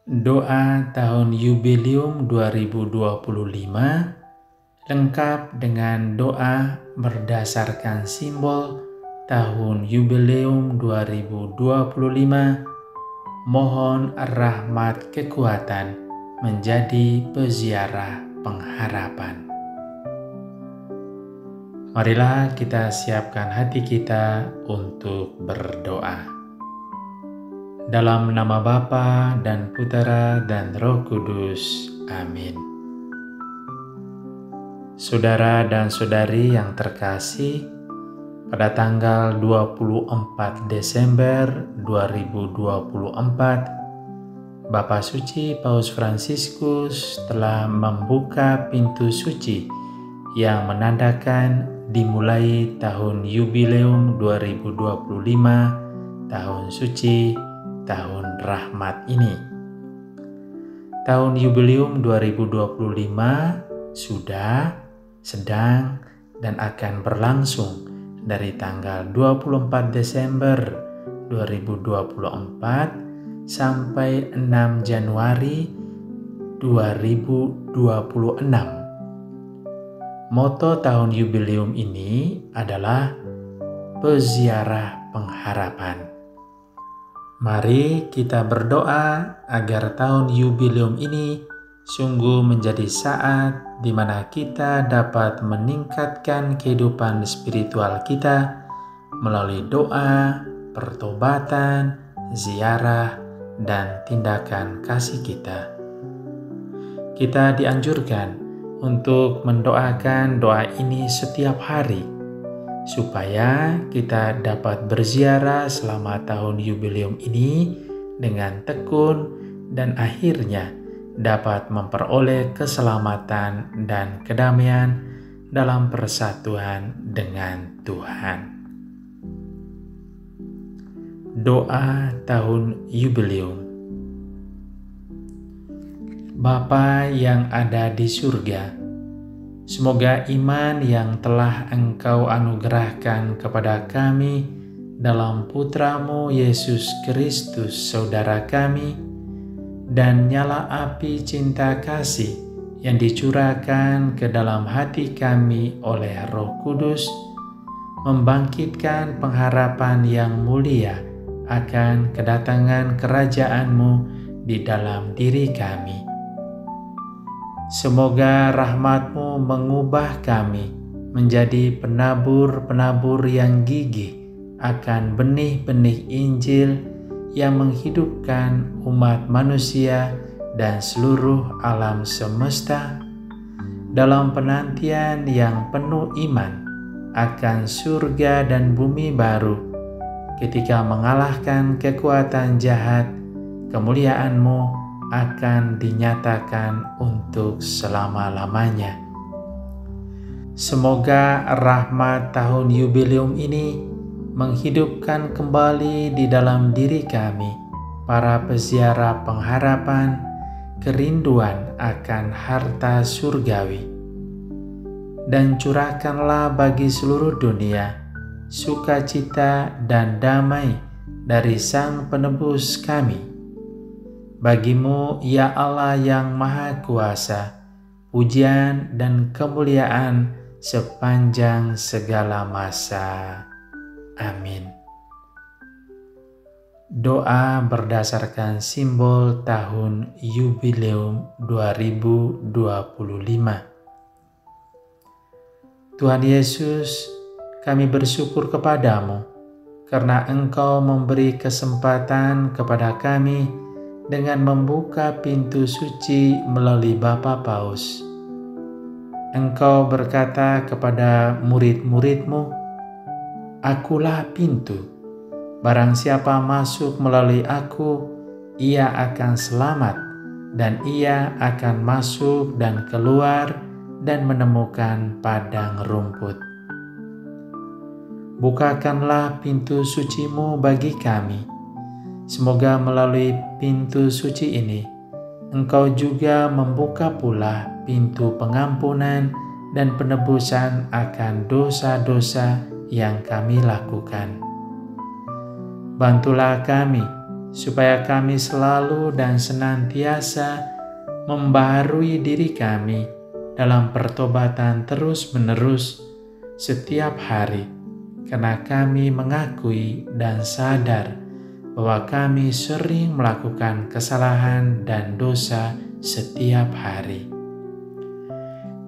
Doa tahun Yubileum 2025 lengkap dengan doa berdasarkan simbol tahun Yubileum 2025. Mohon rahmat kekuatan menjadi peziarah pengharapan. Marilah kita siapkan hati kita untuk berdoa. Dalam nama Bapa dan Putera dan Roh Kudus. Amin. Saudara dan saudari yang terkasih, pada tanggal 24 Desember 2024, Bapa Suci Paus Fransiskus telah membuka pintu suci yang menandakan dimulai tahun Yubileum 2025, tahun suci, tahun rahmat ini. Tahun Yubileum 2025 sudah, sedang, dan akan berlangsung dari tanggal 24 Desember 2024 sampai 6 Januari 2026. Moto tahun Yubileum ini adalah Peziarah Pengharapan. Mari kita berdoa agar tahun Yubileum ini sungguh menjadi saat di mana kita dapat meningkatkan kehidupan spiritual kita melalui doa, pertobatan, ziarah, dan tindakan kasih kita. Kita dianjurkan untuk mendoakan doa ini setiap hari, supaya kita dapat berziarah selama tahun Yubileum ini dengan tekun dan akhirnya dapat memperoleh keselamatan dan kedamaian dalam persatuan dengan Tuhan. Doa tahun Yubileum. Bapa yang ada di surga, semoga iman yang telah Engkau anugerahkan kepada kami dalam Putra-Mu Yesus Kristus, Saudara kami, dan nyala api cinta kasih yang dicurahkan ke dalam hati kami oleh Roh Kudus, membangkitkan pengharapan yang mulia akan kedatangan kerajaan-Mu di dalam diri kami. Semoga rahmat-Mu mengubah kami menjadi penabur-penabur yang gigih akan benih-benih Injil yang menghidupkan umat manusia dan seluruh alam semesta dalam penantian yang penuh iman akan surga dan bumi baru. Ketika mengalahkan kekuatan jahat, kemuliaan-Mu akan dinyatakan untuk selama-lamanya. Semoga rahmat tahun Yubileum ini menghidupkan kembali di dalam diri kami, para peziarah pengharapan, kerinduan akan harta surgawi. Dan curahkanlah bagi seluruh dunia sukacita dan damai dari Sang Penebus kami. Bagi-Mu, ya Allah yang Maha Kuasa, pujian dan kemuliaan sepanjang segala masa. Amin. Doa berdasarkan simbol tahun Yubileum 2025. Tuhan Yesus, kami bersyukur kepadamu karena Engkau memberi kesempatan kepada kami dengan membuka pintu suci melalui Bapa Paus. Engkau berkata kepada murid-murid-Mu, "Akulah pintu. Barang siapa masuk melalui aku, ia akan selamat, dan ia akan masuk dan keluar dan menemukan padang rumput." Bukakanlah pintu suci-Mu bagi kami. Semoga melalui pintu suci ini, Engkau juga membuka pula pintu pengampunan dan penebusan akan dosa-dosa yang kami lakukan. Bantulah kami supaya kami selalu dan senantiasa membaharui diri kami dalam pertobatan terus-menerus setiap hari, karena kami mengakui dan sadar bahwa kami sering melakukan kesalahan dan dosa setiap hari.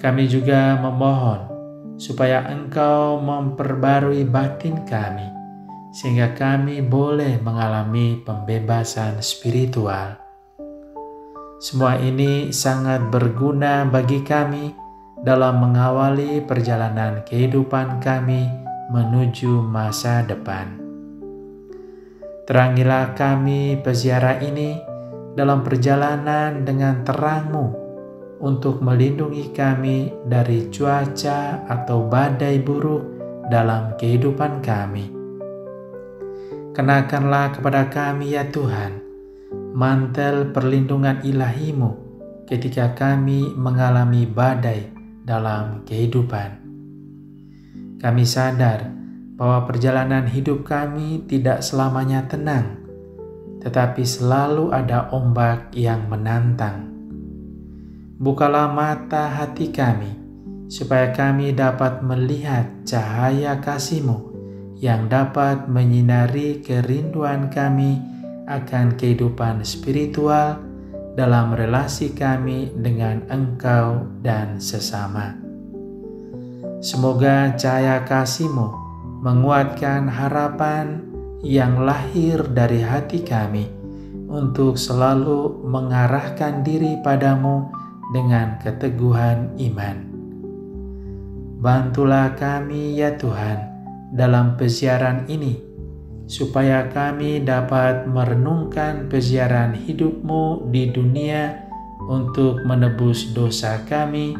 Kami juga memohon supaya Engkau memperbarui batin kami, sehingga kami boleh mengalami pembebasan spiritual. Semua ini sangat berguna bagi kami dalam mengawali perjalanan kehidupan kami menuju masa depan. Terangilah kami peziarah ini dalam perjalanan dengan terang-Mu untuk melindungi kami dari cuaca atau badai buruk dalam kehidupan kami. Kenakanlah kepada kami ya Tuhan, mantel perlindungan ilahi-Mu ketika kami mengalami badai dalam kehidupan. Kami sadar bahwa perjalanan hidup kami tidak selamanya tenang, tetapi selalu ada ombak yang menantang. Bukalah mata hati kami, supaya kami dapat melihat cahaya kasih-Mu yang dapat menyinari kerinduan kami akan kehidupan spiritual dalam relasi kami dengan Engkau dan sesama. Semoga cahaya kasih-Mu menguatkan harapan yang lahir dari hati kami untuk selalu mengarahkan diri padamu dengan keteguhan iman. Bantulah kami ya Tuhan dalam peziaran ini, supaya kami dapat merenungkan peziaran hidup-Mu di dunia untuk menebus dosa kami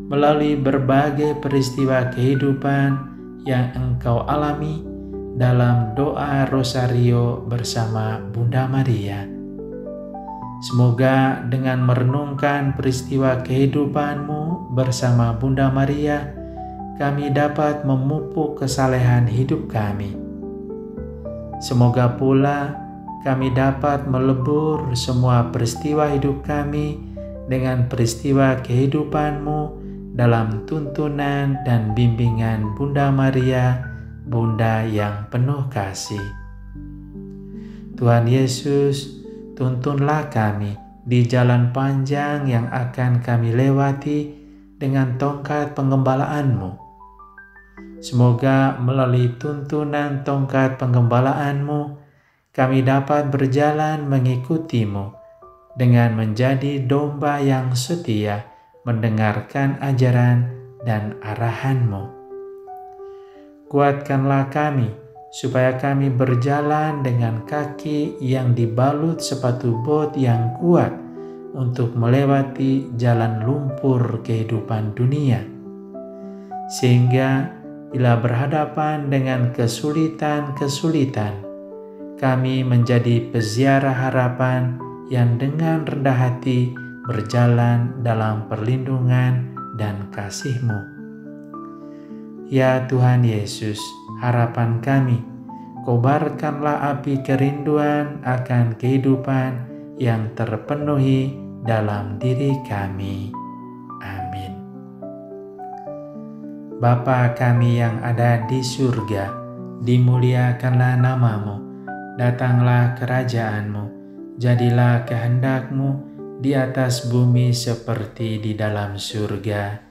melalui berbagai peristiwa kehidupan yang Engkau alami dalam doa Rosario bersama Bunda Maria. Semoga dengan merenungkan peristiwa kehidupan-Mu bersama Bunda Maria, kami dapat memupuk kesalehan hidup kami. Semoga pula kami dapat melebur semua peristiwa hidup kami dengan peristiwa kehidupan-Mu dalam tuntunan dan bimbingan Bunda Maria, Bunda yang penuh kasih. Tuhan Yesus, tuntunlah kami di jalan panjang yang akan kami lewati dengan tongkat penggembalaan-Mu. Semoga melalui tuntunan tongkat penggembalaan-Mu, kami dapat berjalan mengikuti-Mu dengan menjadi domba yang setia, mendengarkan ajaran dan arahan-Mu. Kuatkanlah kami, supaya kami berjalan dengan kaki yang dibalut sepatu bot yang kuat untuk melewati jalan lumpur kehidupan dunia. Sehingga bila berhadapan dengan kesulitan-kesulitan, kami menjadi peziarah harapan yang dengan rendah hati berjalan dalam perlindungan dan kasih-Mu. Ya Tuhan Yesus, harapan kami, kobarkanlah api kerinduan akan kehidupan yang terpenuhi dalam diri kami. Amin. Bapa kami yang ada di surga, dimuliakanlah nama-Mu, datanglah kerajaan-Mu, jadilah kehendak-Mu di atas bumi seperti di dalam surga.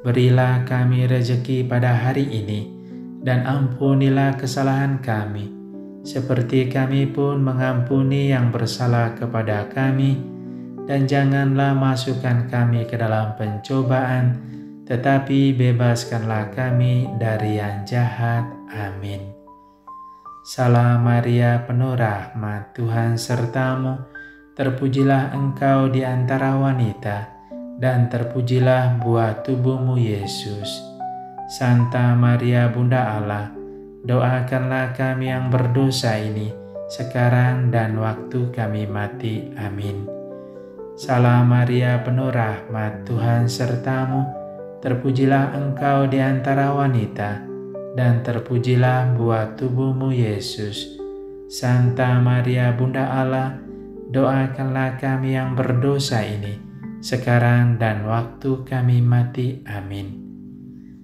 Berilah kami rejeki pada hari ini, dan ampunilah kesalahan kami, seperti kami pun mengampuni yang bersalah kepada kami. Dan janganlah masukkan kami ke dalam pencobaan, tetapi bebaskanlah kami dari yang jahat. Amin. Salam Maria, penuh rahmat, Tuhan serta-Mu. Terpujilah Engkau di antara wanita, dan terpujilah buah tubuh-Mu Yesus. Santa Maria Bunda Allah, doakanlah kami yang berdosa ini, sekarang dan waktu kami mati. Amin. Salam Maria, penuh rahmat, Tuhan serta-Mu. Terpujilah Engkau di antara wanita, dan terpujilah buah tubuh-Mu Yesus. Santa Maria Bunda Allah, doakanlah kami yang berdosa ini, sekarang dan waktu kami mati. Amin.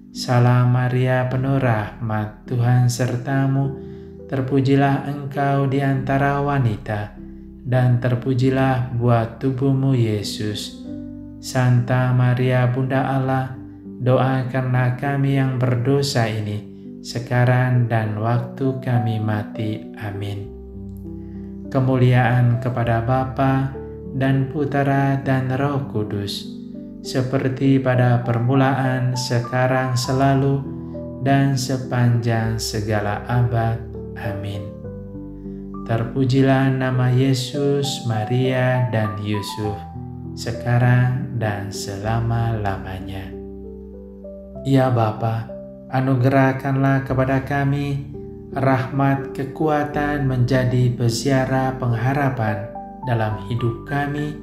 Salam Maria, penuh rahmat, Tuhan sertamu, terpujilah engkau di antara wanita, dan terpujilah buah tubuhmu Yesus. Santa Maria Bunda Allah, doakanlah kami yang berdosa ini, sekarang dan waktu kami mati. Amin. Kemuliaan kepada Bapa dan Putera dan Roh Kudus, seperti pada permulaan, sekarang, selalu, dan sepanjang segala abad. Amin. Terpujilah nama Yesus, Maria, dan Yusuf, sekarang dan selama-lamanya. Ya Bapa, anugerahkanlah kepada kami rahmat kekuatan menjadi peziarah pengharapan dalam hidup kami,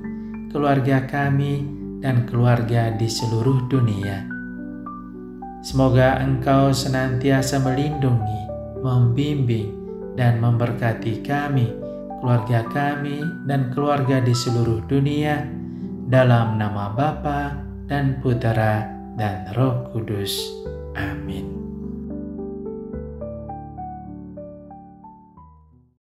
keluarga kami, dan keluarga di seluruh dunia. Semoga Engkau senantiasa melindungi, membimbing, dan memberkati kami, keluarga kami, dan keluarga di seluruh dunia, dalam nama Bapa dan Putera dan Roh Kudus. Amin.